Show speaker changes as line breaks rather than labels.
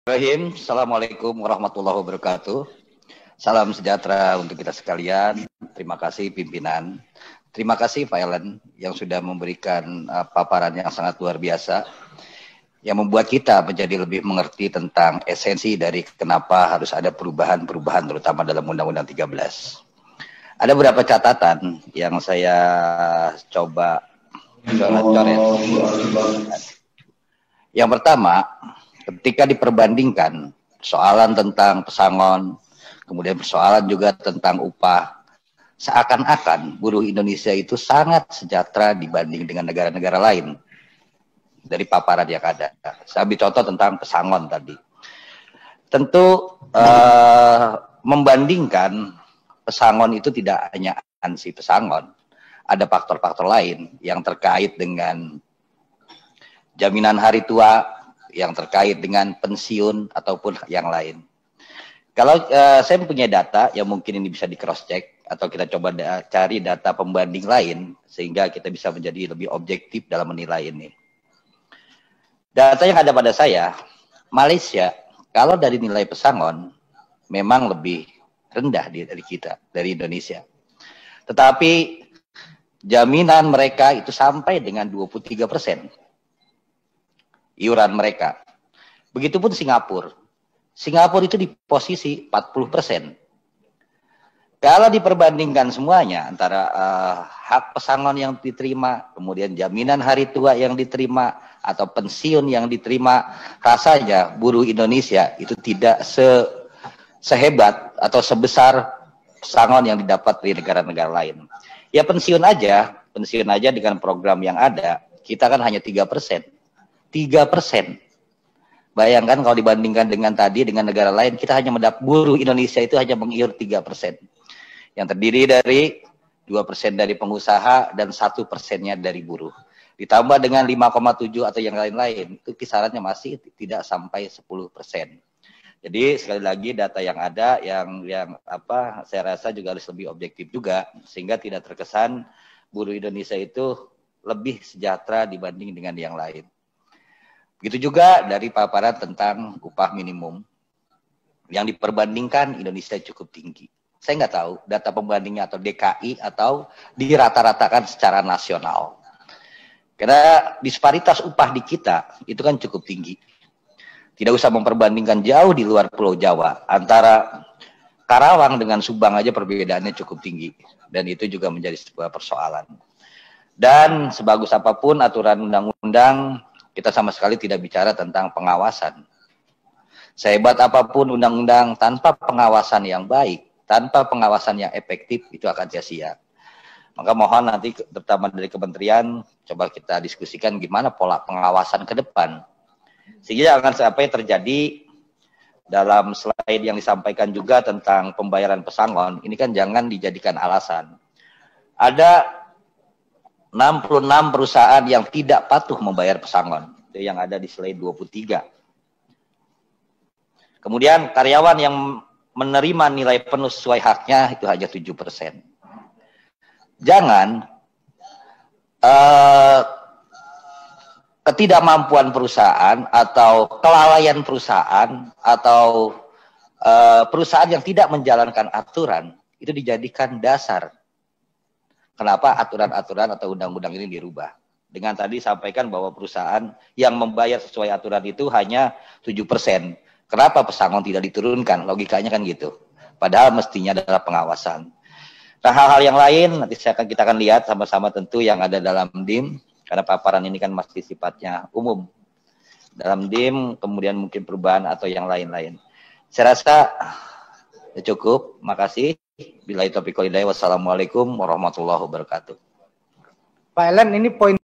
Assalamualaikum warahmatullahi wabarakatuh. Salam sejahtera untuk kita sekalian. Terima kasih pimpinan. Terima kasih Pak Ellen yang sudah memberikan paparan yang sangat luar biasa, yang membuat kita menjadi lebih mengerti tentang esensi dari kenapa harus ada perubahan-perubahan, terutama dalam Undang-Undang 13. Ada beberapa catatan yang saya coba coret. Yang pertama, ketika diperbandingkan persoalan tentang pesangon, kemudian persoalan juga tentang upah, seakan-akan buruh Indonesia itu sangat sejahtera dibanding dengan negara-negara lain dari paparan yang ada. Saya ambil contoh tentang pesangon tadi. Tentu membandingkan pesangon itu tidak hanya ansi pesangon, ada faktor-faktor lain yang terkait dengan jaminan hari tua, yang terkait dengan pensiun ataupun yang lain. Kalau saya punya data yang mungkin ini bisa di cross check atau kita coba cari data pembanding lain sehingga kita bisa menjadi lebih objektif dalam menilai ini. Data yang ada pada saya, Malaysia kalau dari nilai pesangon memang lebih rendah dari kita, dari Indonesia. Tetapi jaminan mereka itu sampai dengan 23%. Iuran mereka. Begitupun Singapura. Singapura itu di posisi 40%. Kalau diperbandingkan semuanya antara hak pesangon yang diterima, kemudian jaminan hari tua yang diterima, atau pensiun yang diterima, rasanya buruh Indonesia itu tidak sehebat atau sebesar pesangon yang didapat dari negara-negara lain. Ya pensiun aja dengan program yang ada, kita kan hanya 3%. 3%. Bayangkan kalau dibandingkan dengan tadi dengan negara lain, kita hanya mendapat buruh Indonesia itu hanya mengiur 3%. Yang terdiri dari 2% dari pengusaha dan 1%-nya dari buruh. Ditambah dengan 5,7 atau yang lain-lain, itu kisarannya masih tidak sampai 10%. Jadi sekali lagi data yang ada yang saya rasa juga harus lebih objektif juga sehingga tidak terkesan buruh Indonesia itu lebih sejahtera dibanding dengan yang lain. Begitu juga dari paparan tentang upah minimum yang diperbandingkan Indonesia cukup tinggi. Saya nggak tahu data pembandingnya atau DKI atau dirata-ratakan secara nasional. Karena disparitas upah di kita itu kan cukup tinggi. Tidak usah memperbandingkan jauh di luar Pulau Jawa. Antara Karawang dengan Subang aja perbedaannya cukup tinggi. Dan itu juga menjadi sebuah persoalan. Dan sebagus apapun aturan undang-undang, kita sama sekali tidak bicara tentang pengawasan. Sehebat apapun undang-undang tanpa pengawasan yang baik, tanpa pengawasan yang efektif, itu akan sia-sia. Maka mohon nanti terutama dari kementerian, coba kita diskusikan gimana pola pengawasan ke depan. Sehingga jangan sampai terjadi dalam slide yang disampaikan juga tentang pembayaran pesangon, ini kan jangan dijadikan alasan. Ada 66 perusahaan yang tidak patuh membayar pesangon. Itu yang ada di slide 23. Kemudian karyawan yang menerima nilai penuh sesuai haknya itu hanya 7%. Jangan ketidakmampuan perusahaan atau kelalaian perusahaan atau perusahaan yang tidak menjalankan aturan itu dijadikan dasar kenapa aturan-aturan atau undang-undang ini dirubah. Dengan tadi sampaikan bahwa perusahaan yang membayar sesuai aturan itu hanya 7%. Kenapa pesangon tidak diturunkan? Logikanya kan gitu. Padahal mestinya adalah pengawasan. Nah, hal-hal yang lain nanti kita akan lihat sama-sama tentu yang ada dalam DIM. Karena paparan ini kan masih sifatnya umum. Dalam DIM, kemudian mungkin perubahan atau yang lain-lain. Saya rasa cukup. Makasih. Billahi taufiq wal hidayah. Wassalamualaikum warahmatullahi wabarakatuh.
Pak Ellen, ini poin